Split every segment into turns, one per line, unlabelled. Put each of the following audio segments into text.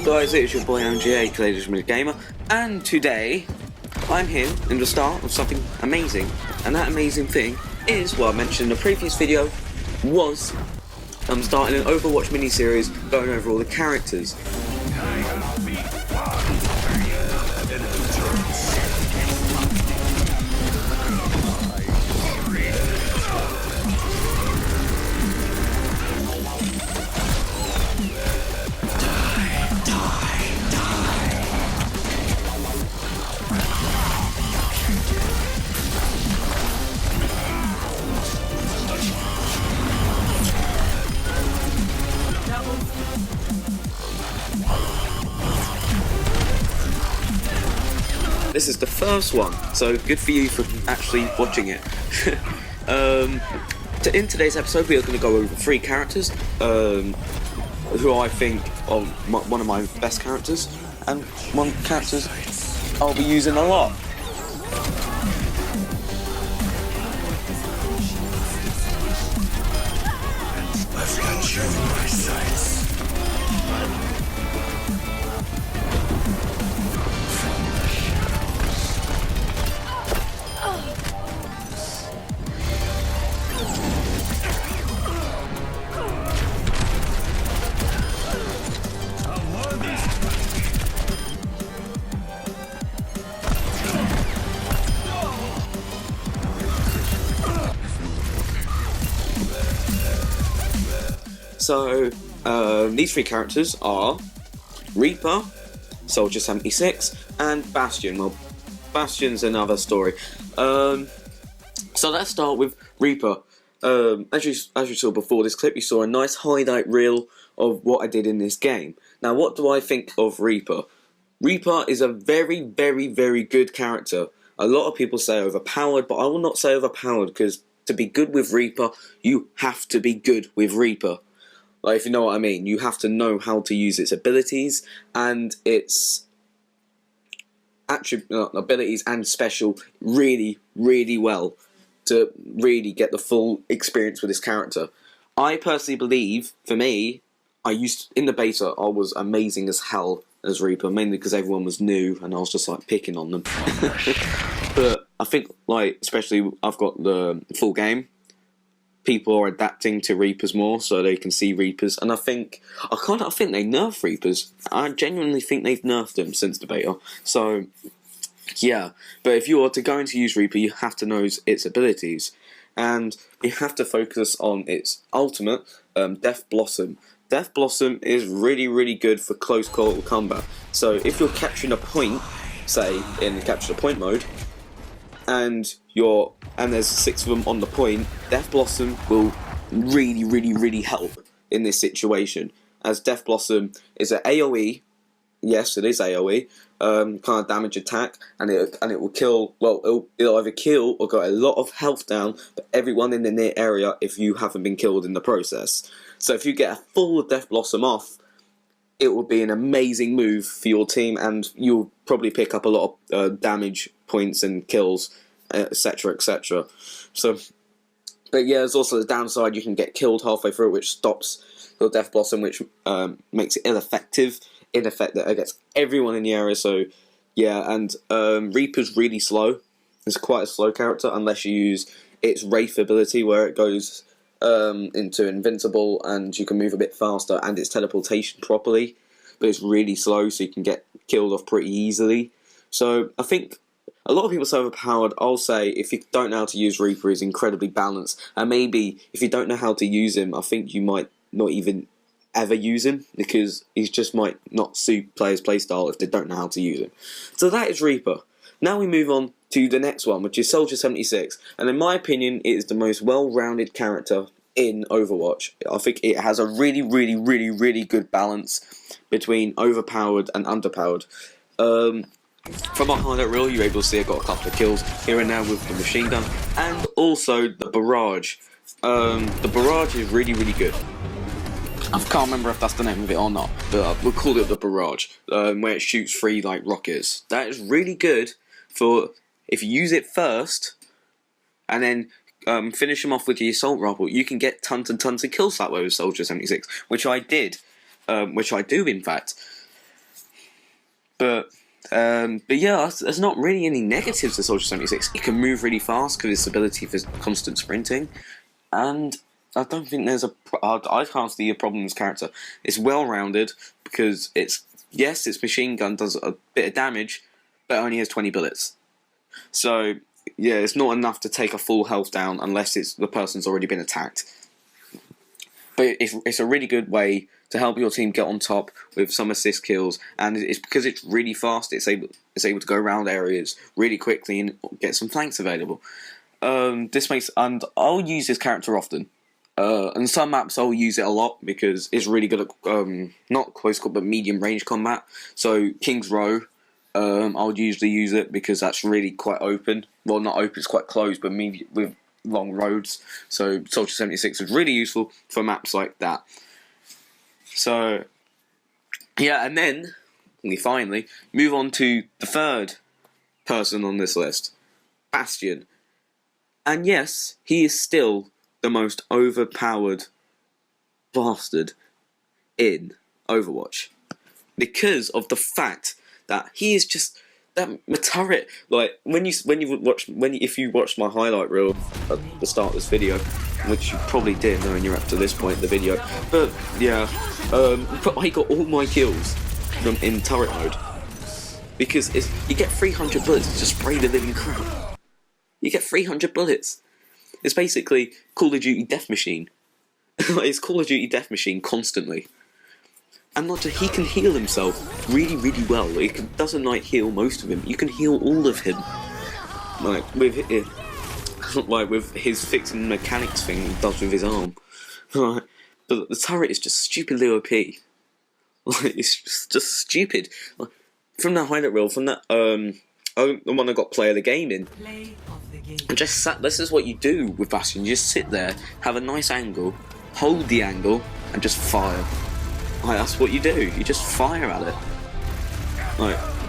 Guys, it's your boy MGA, Ladies Gamer, and today I'm here in the start of something amazing, and that amazing thing is what I mentioned in the previous video was I'm starting an Overwatch mini-series going over all the characters. This is the first one, so good for you for actually watching it. In today's episode, we are going to go over 3 characters who I think are one of my best characters, and one characters I'll be using a lot.
I've got you in my sights.
So, these 3 characters are Reaper, Soldier 76, and Bastion. Well, Bastion's another story. So let's start with Reaper. As you saw before this clip, you saw a nice highlight reel of what I did in this game. Now, what do I think of Reaper? Reaper is a very, very, very good character. A lot of people say overpowered, but I will not say overpowered, because to be good with Reaper, you have to be good with Reaper. Like, if you know what I mean, you have to know how to use its abilities and its abilities and special really, really well to really get the full experience with this character. I personally believe, for me, in the beta, I was amazing as hell as Reaper, mainly because everyone was new and I was just like picking on them. But I think, like, especially I've got the full game, people are adapting to Reapers more, so they can see Reapers, and I think they nerf Reapers. I genuinely think they've nerfed them since the beta. So, yeah. But if you are to go into use Reaper, you have to know its abilities, and you have to focus on its ultimate, Death Blossom. Death Blossom is really, really good for close call combat. So if you're capturing a point, say in capture the point mode, and there's 6 of them on the point, Death Blossom will really, really, really help in this situation. As Death Blossom is an AoE, yes, it is AoE, kind of damage attack, and it will kill. Well, it'll either kill or get a lot of health down, but everyone in the near area if you haven't been killed in the process. So if you get a full Death Blossom off, it will be an amazing move for your team, and you'll probably pick up a lot of damage points and kills, etc., etc. So, but yeah, there's also the downside. You can get killed halfway through, which stops your Death Blossom, which makes it ineffective. In effect, that against everyone in the area. So, yeah, and Reaper's really slow. It's quite a slow character unless you use its Wraith ability, where it goes into invincible and you can move a bit faster, and its teleportation properly, but it's really slow, so you can get killed off pretty easily. So I think a lot of people say overpowered. I'll say if you don't know how to use Reaper, he's incredibly balanced, and maybe if you don't know how to use him, I think you might not even ever use him, because he just might not suit players' playstyle if they don't know how to use him. So that is Reaper. Now we move on to the next one, which is Soldier 76, and in my opinion, it is the most well-rounded character in Overwatch. I think it has a really, really, really, really good balance between overpowered and underpowered. From my highlight reel, you're able to see I got a couple of kills here and now with the machine gun, and also the barrage. The barrage is really, really good. I can't remember if that's the name of it or not, but we'll call it the barrage, where it shoots 3 like rockets. That is really good for if you use it first, and then finish them off with your assault rifle. You can get tons of kills that way with Soldier 76, which I did, which I do in fact. But yeah, there's not really any negatives to Soldier 76. He can move really fast because of his ability for constant sprinting, and I don't think there's I can't see a problem with his character. It's well rounded because its machine gun does a bit of damage, but it only has 20 bullets. So yeah, it's not enough to take a full health down unless the person's already been attacked. But it's a really good way to help your team get on top with some assist kills, and it's because it's really fast. It's able to go around areas really quickly and get some flanks available. And I'll use this character often. And some maps I'll use it a lot because it's really good at not close combat but medium range combat. So King's Row, I'll usually use it because that's really quite open. Well, not open, it's quite closed, but with long roads. So Soldier 76 is really useful for maps like that. So yeah, and then we finally move on to the third person on this list, Bastion. And yes, he is still the most overpowered bastard in Overwatch because of the fact that he is just that turret. Like if you watched my highlight reel at the start of this video, which you probably did knowing you're up to this point in the video, but yeah, but I got all my kills in turret mode because you get 300 bullets to spray the living crap. You get 300 bullets. It's basically Call of Duty Death Machine. It's Call of Duty Death Machine constantly. And not just, he can heal himself really, really well. He doesn't heal most of him. You can heal all of him. With his fixing mechanics thing he does with his arm. But the turret is just stupidly OP. It's just stupid. From that highlight reel, from that the one I got Play of the Game in. And this is what you do with Bastion. You just sit there, have a nice angle, hold the angle, and just fire. That's what you do. You just fire at it.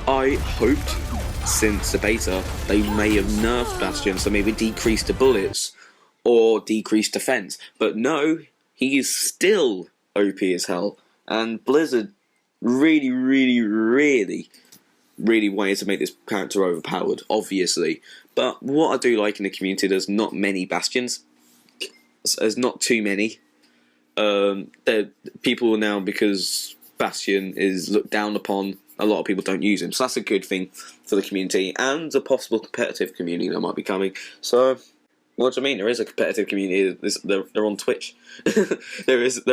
I hoped since the beta they may have nerfed Bastion, so maybe decreased the bullets or decreased defense. But no, he is still OP as hell. And Blizzard really, really, really, really wanted to make this character overpowered, obviously. But what I do like in the community, there's not many Bastions. There's not too many. People now, because Bastion is looked down upon, a lot of people don't use him. So that's a good thing for the community and a possible competitive community that might be coming. So, what do I mean? There is a competitive community. They're on Twitch. there is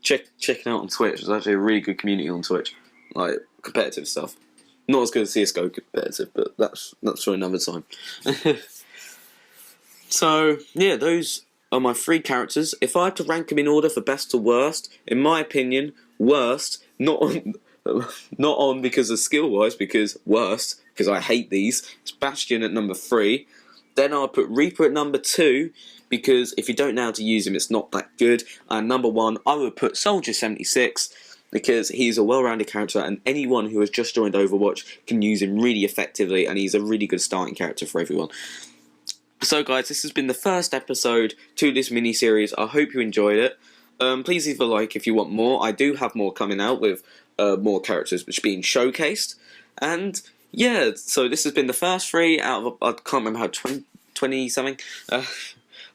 check it out on Twitch. There's actually a really good community on Twitch, like competitive stuff. Not as good as CS:GO competitive, but that's for another time. So yeah, those are my three characters. If I had to rank them in order for best to worst, in my opinion, worst, not on because of skill wise, because worst, because I hate these. It's Bastion at number 3. Then I'll put Reaper at number 2, because if you don't know how to use him, it's not that good. And number 1, I would put Soldier 76, because he's a well-rounded character, and anyone who has just joined Overwatch can use him really effectively, and he's a really good starting character for everyone. So guys, this has been the first episode to this mini-series. I hope you enjoyed it. Please leave a like if you want more. I do have more coming out with more characters which are being showcased. And yeah, so this has been the first 3 out of, I can't remember how, 20 something, out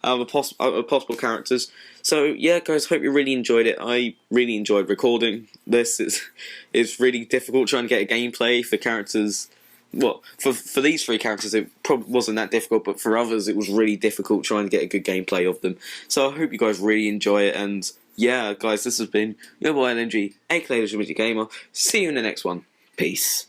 of possible characters. So yeah guys, hope you really enjoyed it. I really enjoyed recording this. It's really difficult trying to get a gameplay for characters. Well, for these 3 characters it probably wasn't that difficult, but for others it was really difficult trying to get a good gameplay of them. So I hope you guys really enjoy it, and yeah guys, this has been your boy LMG, aka Gamer. See you in the next one. Peace.